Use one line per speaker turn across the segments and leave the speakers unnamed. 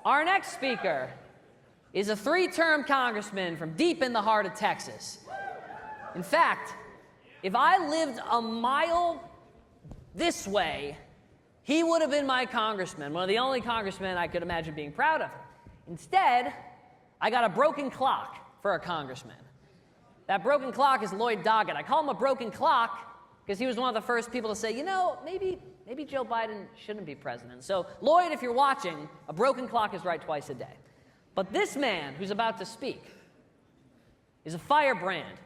Our next speaker is a three-term congressman from deep in the heart of Texas. In fact, if I lived a mile this way, he would have been my congressman, one of the only congressmen I could imagine being proud of. Instead, I got a broken clock for a congressman. That broken clock is Lloyd Doggett. I call him a broken clock because he was one of the first people to say, you know, maybe Joe Biden shouldn't be president. So, Lloyd, if you're watching, a broken clock is right twice a day. But this man who's about to speak is a firebrand.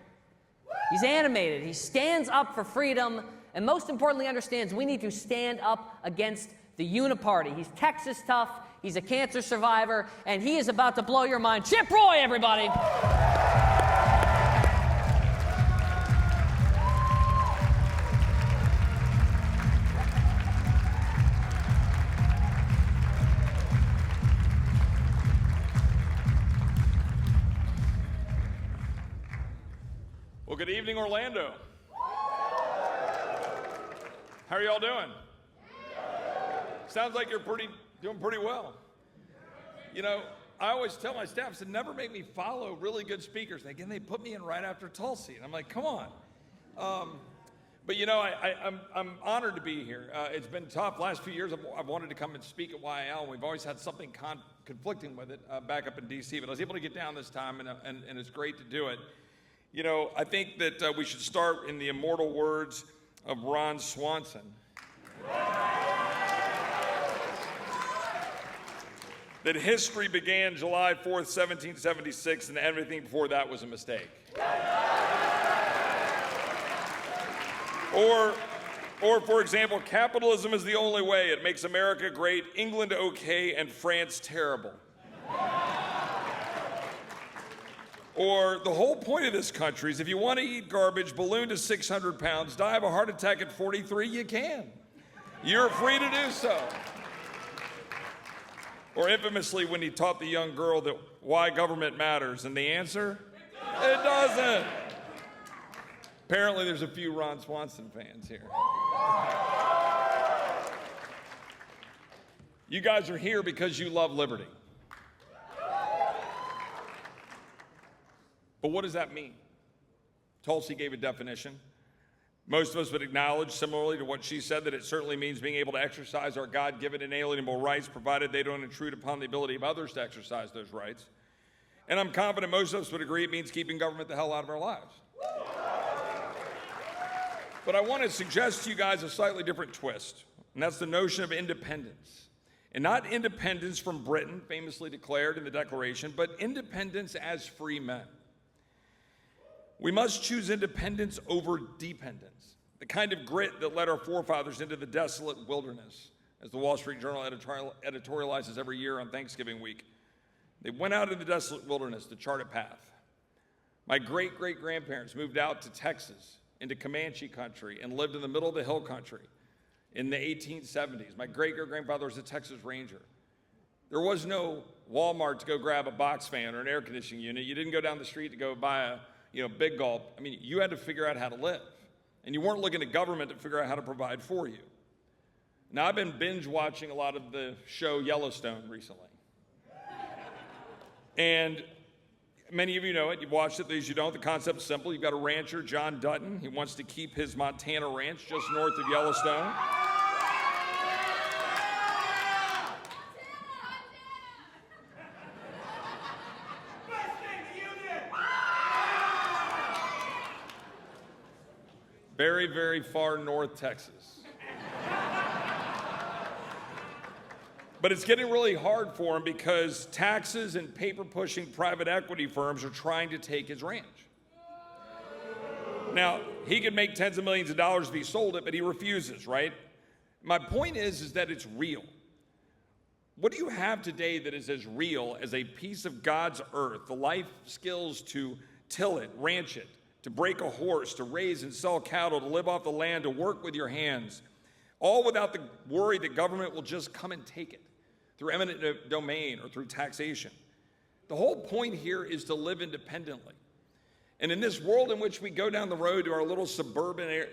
He's animated. He stands up for freedom, and most importantly understands we need to stand up against the uniparty. He's Texas tough. He's a cancer survivor, and he is about to blow your mind. Chip Roy, everybody.
Well, good evening, Orlando. How are y'all doing? Sounds like you're doing pretty well. You know, I always tell my staff, I said, never make me follow really good speakers. And again, they put me in right after Tulsi, and I'm like, come on. But you know, I'm honored to be here. It's been tough. Last few years, I've wanted to come and speak at YIL, and we've always had something conflicting with it back up in DC. But I was able to get down this time, and it's great to do it. You know, I think that we should start in the immortal words of Ron Swanson. That history began July 4th, 1776, and everything before that was a mistake. Or, for example, capitalism is the only way. It makes America great, England okay, and France terrible. Or the whole point of this country is if you want to eat garbage, balloon to 600 pounds, die of a heart attack at 43, you can. You're free to do so. Or infamously when he taught the young girl that why government matters, and the answer, it doesn't. Apparently there's a few Ron Swanson fans here. You guys are here because you love liberty. But what does that mean? Tulsi gave a definition. Most of us would acknowledge, similarly to what she said, that it certainly means being able to exercise our God-given inalienable rights, provided they don't intrude upon the ability of others to exercise those rights. And I'm confident most of us would agree it means keeping government the hell out of our lives. But I want to suggest to you guys a slightly different twist, and that's the notion of independence. And not independence from Britain, famously declared in the Declaration, but independence as free men. We must choose independence over dependence, the kind of grit that led our forefathers into the desolate wilderness, as the Wall Street Journal editorializes every year on Thanksgiving week. They went out in the desolate wilderness to chart a path. My great-great-grandparents moved out to Texas, into Comanche country, and lived in the middle of the hill country in the 1870s. My great-great-grandfather was a Texas Ranger. There was no Walmart to go grab a box fan or an air conditioning unit. You didn't go down the street to go buy a big gulp. I mean, you had to figure out how to live. And you weren't looking at government to figure out how to provide for you. Now, I've been binge watching a lot of the show Yellowstone recently. And many of you know it. You've watched it. Those you don't, the concept's simple. You've got a rancher, John Dutton. He wants to keep his Montana ranch just north of Yellowstone. Very, very far north Texas. But it's getting really hard for him because taxes and paper-pushing private equity firms are trying to take his ranch. Now, he could make tens of millions of dollars if he sold it, but he refuses, right? My point is that it's real. What do you have today that is as real as a piece of God's earth, the life skills to till it, ranch it, to break a horse, to raise and sell cattle, to live off the land, to work with your hands, all without the worry that government will just come and take it through eminent domain or through taxation? The whole point here is to live independently. And in this world in which we go down the road to our little suburban,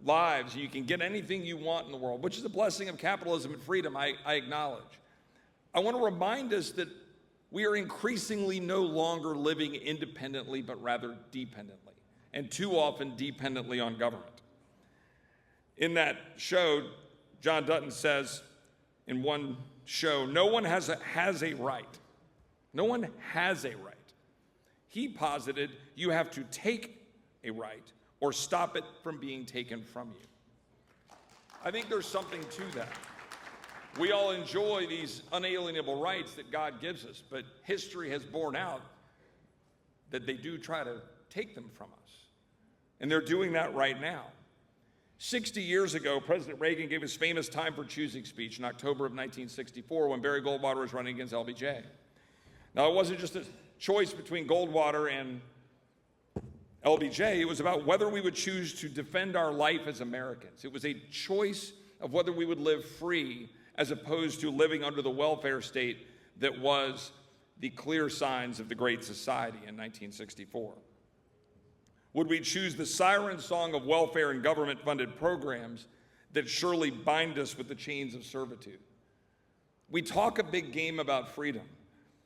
lives, you can get anything you want in the world, which is a blessing of capitalism and freedom, I acknowledge. I want to remind us that we are increasingly no longer living independently, but rather dependently, and too often dependently on government. In that show, John Dutton says in one show, no one has a right. No one has a right. He posited you have to take a right or stop it from being taken from you. I think there's something to that. We all enjoy these unalienable rights that God gives us, but history has borne out that they do try to take them from us. And they're doing that right now. 60 years ago, President Reagan gave his famous time for choosing speech in October of 1964 when Barry Goldwater was running against LBJ. Now, it wasn't just a choice between Goldwater and LBJ. It was about whether we would choose to defend our life as Americans. It was a choice of whether we would live free as opposed to living under the welfare state that was the clear signs of the Great Society in 1964. Would we choose the siren song of welfare and government-funded programs that surely bind us with the chains of servitude? We talk a big game about freedom.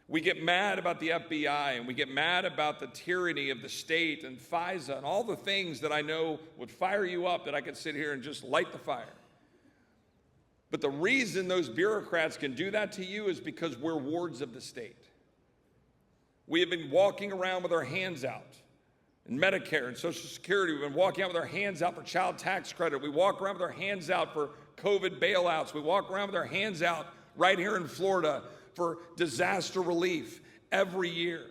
We get mad about the FBI, and we get mad about the tyranny of the state and FISA and all the things that I know would fire you up that I could sit here and just light the fire. But the reason those bureaucrats can do that to you is because we're wards of the state. We have been walking around with our hands out. In Medicare and Social Security, we've been walking out with our hands out for child tax credit. We walk around with our hands out for COVID bailouts. We walk around with our hands out right here in Florida for disaster relief every year.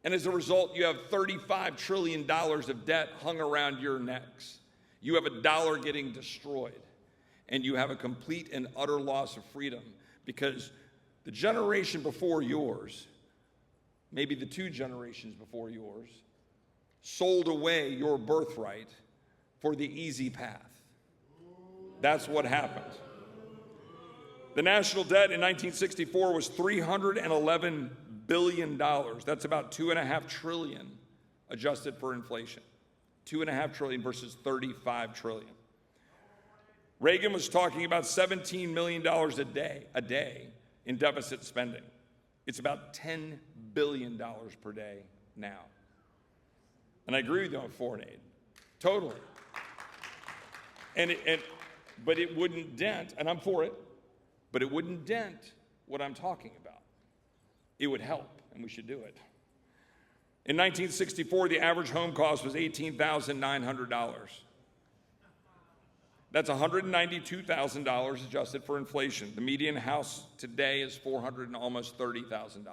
And as a result, you have $35 trillion of debt hung around your necks. You have a dollar getting destroyed. And you have a complete and utter loss of freedom because the generation before yours, maybe the two generations before yours, sold away your birthright for the easy path. That's what happened. The national debt in 1964 was $311 billion. That's about $2.5 trillion adjusted for inflation. $2.5 trillion versus $35 trillion. Reagan was talking about $17 million a day in deficit spending. It's about $10 billion per day now. And I agree with you on foreign aid, totally. But it wouldn't dent, and I'm for it, but it wouldn't dent what I'm talking about. It would help, and we should do it. In 1964, the average home cost was $18,900. That's $192,000 adjusted for inflation. The median house today is almost $30,000.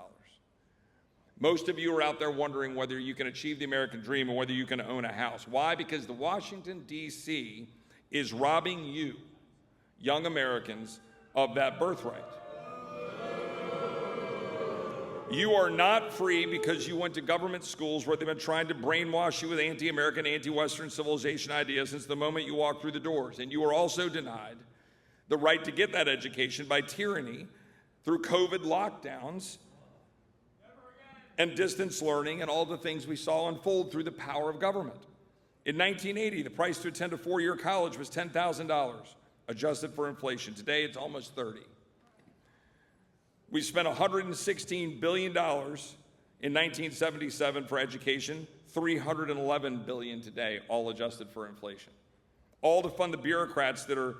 Most of you are out there wondering whether you can achieve the American dream or whether you can own a house. Why? Because the Washington, D.C. is robbing you, young Americans, of that birthright. You are not free because you went to government schools where they've been trying to brainwash you with anti-American, anti-Western civilization ideas since the moment you walked through the doors. And you are also denied the right to get that education by tyranny through COVID lockdowns and distance learning and all the things we saw unfold through the power of government. In 1980, the price to attend a four-year college was $10,000, adjusted for inflation. Today, it's almost $30,000. We spent $116 billion in 1977 for education, $311 billion today, all adjusted for inflation. All to fund the bureaucrats that are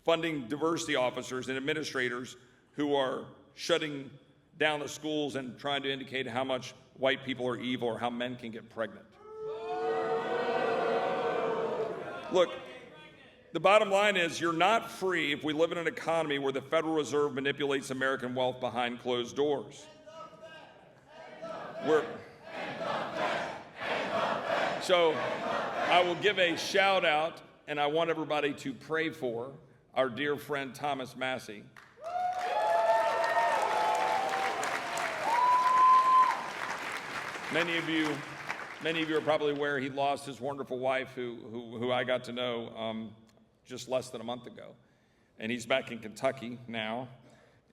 funding diversity officers and administrators who are shutting down the schools and trying to indicate how much white people are evil or how men can get pregnant. Look, the bottom line is you're not free if we live in an economy where the Federal Reserve manipulates American wealth behind closed doors. So I will give a shout out, and I want everybody to pray for our dear friend Thomas Massie. Many of you are probably aware he lost his wonderful wife, who I got to know just less than a month ago. And he's back in Kentucky now.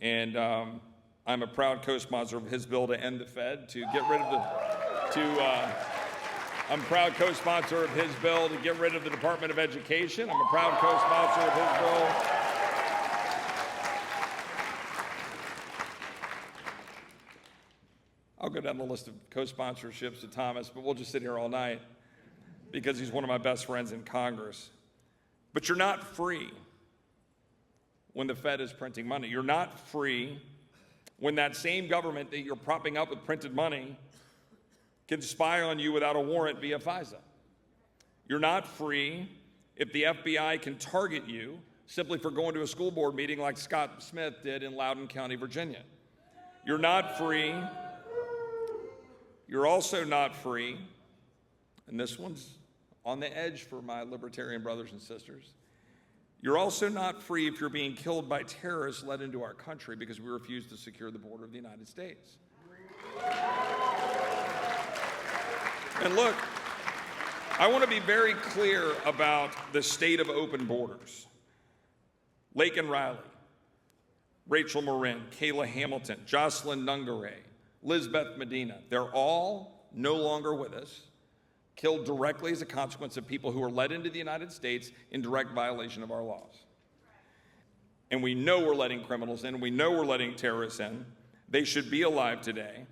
And I'm a proud co-sponsor of his bill to end the Fed, to get rid of I'm a proud co-sponsor of his bill to get rid of the Department of Education. I'm a proud co-sponsor of his bill I'll go down the list of co-sponsorships to Thomas, but we'll just sit here all night because he's one of my best friends in Congress. But you're not free when the Fed is printing money. You're not free when that same government that you're propping up with printed money can spy on you without a warrant via FISA. You're not free if the FBI can target you simply for going to a school board meeting like Scott Smith did in Loudoun County, Virginia. You're not free. You're also not free, and this one's on the edge for my libertarian brothers and sisters. You're also not free if you're being killed by terrorists led into our country because we refuse to secure the border of the United States. And look, I want to be very clear about the state of open borders. Laken Riley, Rachel Marin, Kayla Hamilton, Jocelyn Nungare, Lizbeth Medina, they're all no longer with us, killed directly as a consequence of people who were led into the United States in direct violation of our laws. And we know we're letting criminals in, we know we're letting terrorists in. They should be alive today,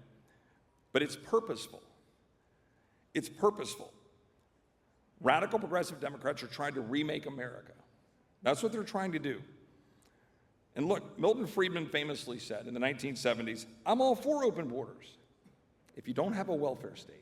but it's purposeful. It's purposeful. Radical progressive Democrats are trying to remake America. That's what they're trying to do. And look, Milton Friedman famously said in the 1970s, I'm all for open borders if you don't have a welfare state.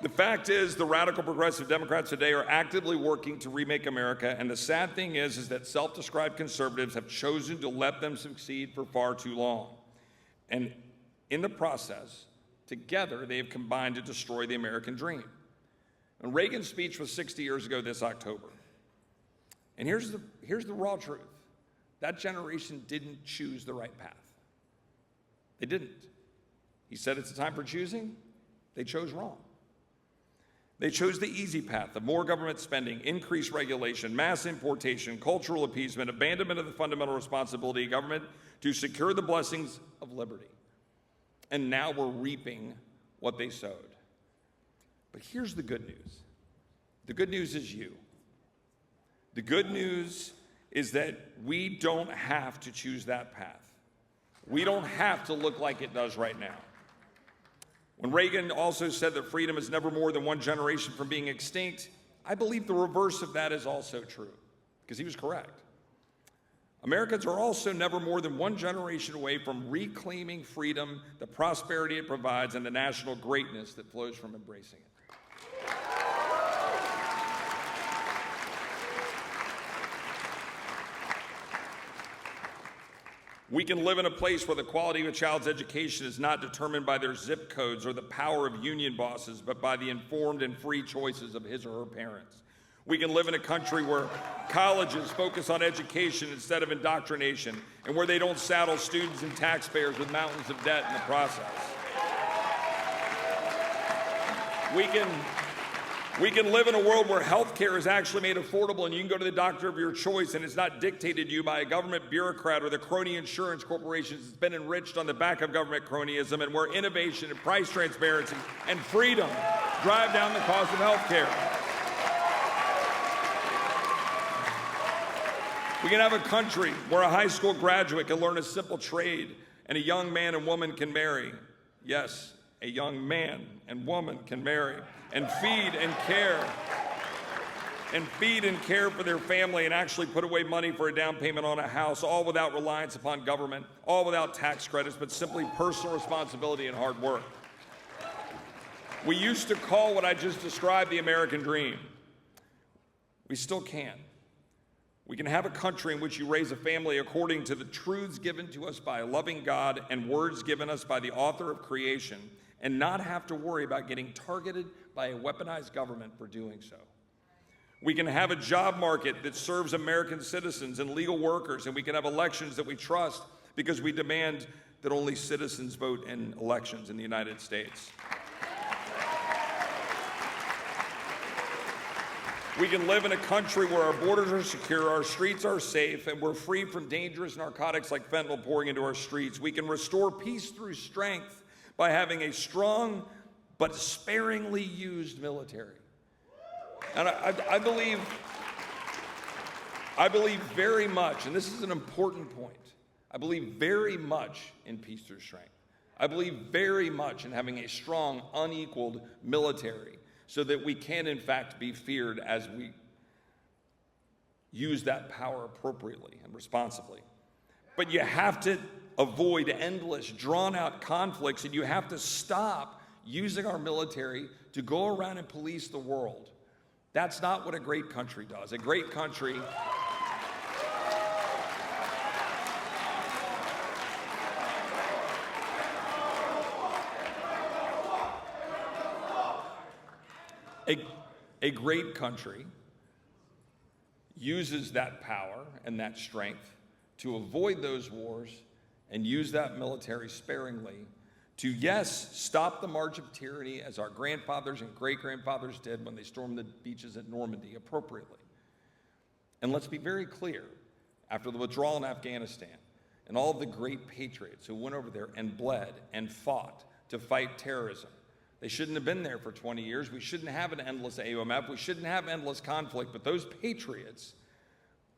The fact is, the radical progressive Democrats today are actively working to remake America, and the sad thing is that self-described conservatives have chosen to let them succeed for far too long. And in the process, together, they have combined to destroy the American dream. And Reagan's speech was 60 years ago this October. And here's the raw truth. That generation didn't choose the right path. They didn't. He said it's a time for choosing. They chose wrong. They chose the easy path of more government spending, increased regulation, mass importation, cultural appeasement, abandonment of the fundamental responsibility of government to secure the blessings of liberty. And now we're reaping what they sowed. But here's the good news. The good news is you. The good news is that we don't have to choose that path. We don't have to look like it does right now. When Reagan also said that freedom is never more than one generation from being extinct, I believe the reverse of that is also true, because he was correct. Americans are also never more than one generation away from reclaiming freedom, the prosperity it provides, and the national greatness that flows from embracing it. We can live in a place where the quality of a child's education is not determined by their zip codes or the power of union bosses, but by the informed and free choices of his or her parents. We can live in a country where colleges focus on education instead of indoctrination, and where they don't saddle students and taxpayers with mountains of debt in the process. We can live in a world where health care is actually made affordable and you can go to the doctor of your choice and it's not dictated to you by a government bureaucrat or the crony insurance corporations that's been enriched on the back of government cronyism, and where innovation and price transparency and freedom drive down the cost of health care. We can have a country where a high school graduate can learn a simple trade and a young man and woman can marry. Yes, a young man and woman can marry and feed and care for their family and actually put away money for a down payment on a house, all without reliance upon government, all without tax credits, but simply personal responsibility and hard work. We used to call what I just described the American dream. We still can. We can have a country in which you raise a family according to the truths given to us by a loving God and words given us by the author of creation, and not have to worry about getting targeted by a weaponized government for doing so. We can have a job market that serves American citizens and legal workers, and we can have elections that we trust because we demand that only citizens vote in elections in the United States. We can live in a country where our borders are secure, our streets are safe, and we're free from dangerous narcotics like fentanyl pouring into our streets. We can restore peace through strength by having a strong but sparingly used military. And I believe very much, and this is an important point, I believe very much in peace through strength. I believe very much in having a strong, unequaled military so that we can, in fact, be feared as we use that power appropriately and responsibly. But you have to avoid endless, drawn-out conflicts, and you have to stop using our military to go around and police the world. That's not what a great country does. A great country... A great country uses that power and that strength to avoid those wars and use that military sparingly to, yes, stop the march of tyranny as our grandfathers and great-grandfathers did when they stormed the beaches at Normandy appropriately. And let's be very clear, after the withdrawal in Afghanistan and all of the great patriots who went over there and bled and fought to fight terrorism, they shouldn't have been there for 20 years. We shouldn't have an endless AUMF. We shouldn't have endless conflict. But those patriots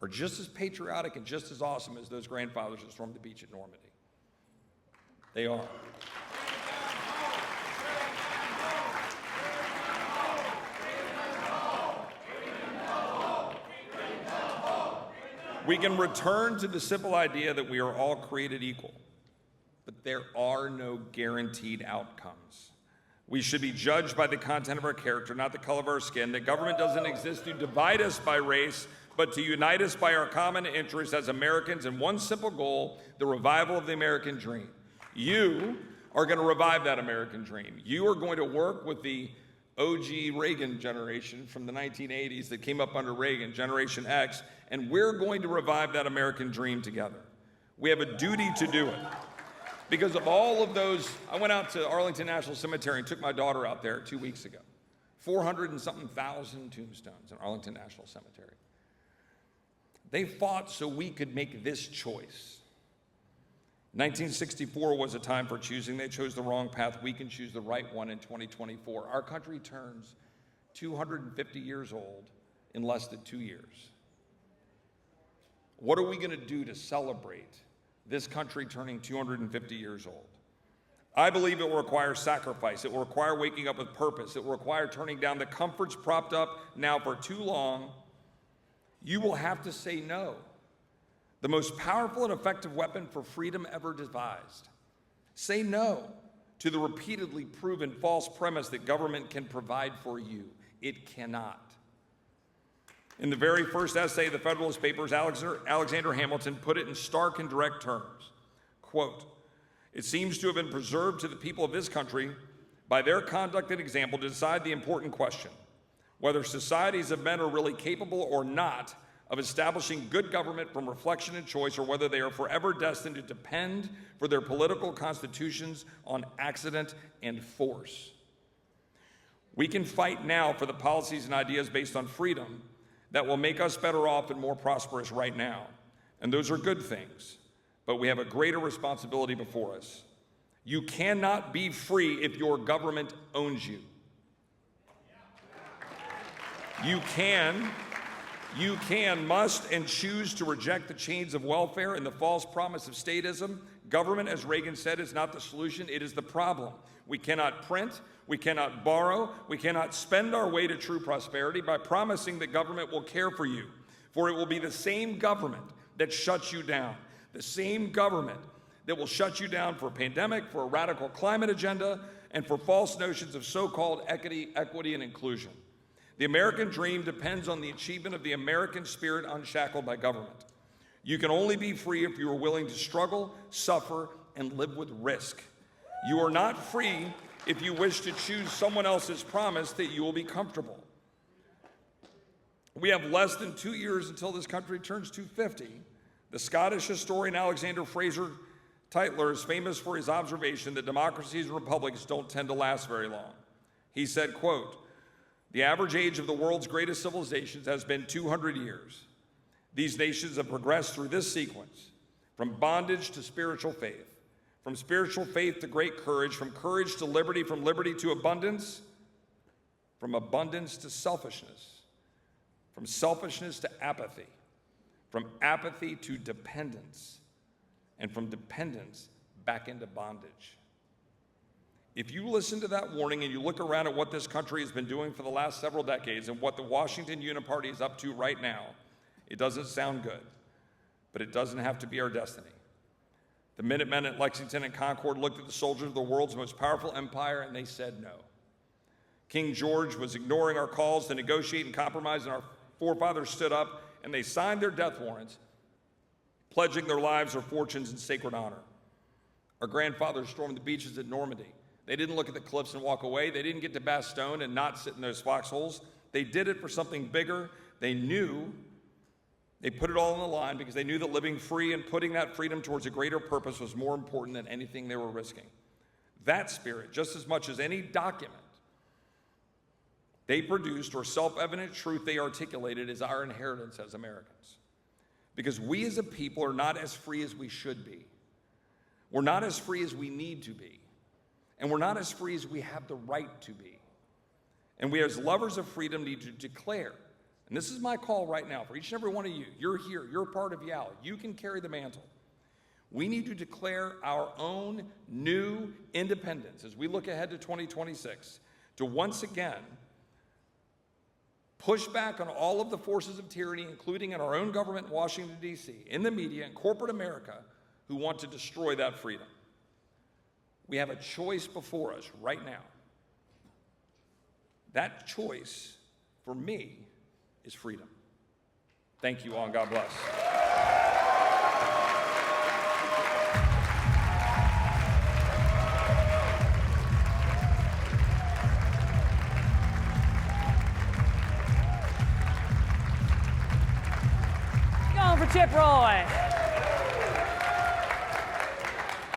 are just as patriotic and just as awesome as those grandfathers that stormed the beach at Normandy. They are. We can return to the simple idea that we are all created equal, but there are no guaranteed outcomes. We should be judged by the content of our character, not the color of our skin. That government doesn't exist to divide us by race, but to unite us by our common interests as Americans in one simple goal, the revival of the American dream. You are going to revive that American dream. You are going to work with the OG Reagan generation from the 1980s that came up under Reagan, Generation X, and we're going to revive that American dream together. We have a duty to do it. Because of all of those, I went out to Arlington National Cemetery and took my daughter out there 2 weeks ago. 400 and something thousand tombstones in Arlington National Cemetery. They fought so we could make this choice. 1964 was a time for choosing. They chose the wrong path. We can choose the right one in 2024. Our country turns 250 years old in less than 2 years. What are we going to do to celebrate this country turning 250 years old? I believe it will require sacrifice. It will require waking up with purpose. It will require turning down the comforts propped up now for too long. You will have to say no. The most powerful and effective weapon for freedom ever devised. Say no to the repeatedly proven false premise that government can provide for you. It cannot. In the very first essay, the Federalist Papers, Alexander Hamilton put it in stark and direct terms. Quote, "It seems to have been preserved to the people of this country by their conduct and example to decide the important question, whether societies of men are really capable or not of establishing good government from reflection and choice, or whether they are forever destined to depend for their political constitutions on accident and force. We can fight now for the policies and ideas based on freedom that will make us better off and more prosperous right now. And those are good things, but we have a greater responsibility before us. You cannot be free if your government owns you. You can, must, and choose to reject the chains of welfare and the false promise of statism. Government, as Reagan said, is not the solution, it is the problem. We cannot print, we cannot borrow, we cannot spend our way to true prosperity by promising that government will care for you. For it will be the same government that shuts you down, the same government that will shut you down for a pandemic, for a radical climate agenda, and for false notions of so-called equity, and inclusion. The American dream depends on the achievement of the American spirit unshackled by government. You can only be free if you are willing to struggle, suffer, and live with risk. You are not free if you wish to choose someone else's promise that you will be comfortable. We have less than 2 years until this country turns 250. The Scottish historian Alexander Fraser Tytler is famous for his observation that democracies and republics don't tend to last very long. He said, quote, "The average age of the world's greatest civilizations has been 200 years. These nations have progressed through this sequence, from bondage to spiritual faith, from spiritual faith to great courage, from courage to liberty, from liberty to abundance, from abundance to selfishness, from selfishness to apathy, from apathy to dependence, and from dependence back into bondage. If you listen to that warning and you look around at what this country has been doing for the last several decades and what the Washington Uniparty is up to right now, it doesn't sound good, but it doesn't have to be our destiny. The Minutemen at Lexington and Concord looked at the soldiers of the world's most powerful empire and they said no. King George was ignoring our calls to negotiate and compromise, and our forefathers stood up and they signed their death warrants, pledging their lives, their fortunes, in sacred honor. Our grandfathers stormed the beaches at Normandy. They didn't look at the cliffs and walk away. They didn't get to Bastogne and not sit in those foxholes. They did it for something bigger. They knew they put it all on the line because they knew that living free and putting that freedom towards a greater purpose was more important than anything they were risking. That spirit, just as much as any document they produced or self-evident truth they articulated, is our inheritance as Americans. Because we as a people are not as free as we should be. We're not as free as we need to be. And we're not as free as we have the right to be. And we as lovers of freedom need to declare, and this is my call right now for each and every one of you. You're here, you're part of YAL. You can carry the mantle. We need to declare our own new independence as we look ahead to 2026 to once again push back on all of the forces of tyranny, including in our own government in Washington, D.C., in the media, and corporate America, who want to destroy that freedom. We have a choice before us right now. That choice, for me, is freedom. Thank you all, and God bless.
Going for Chip Roy.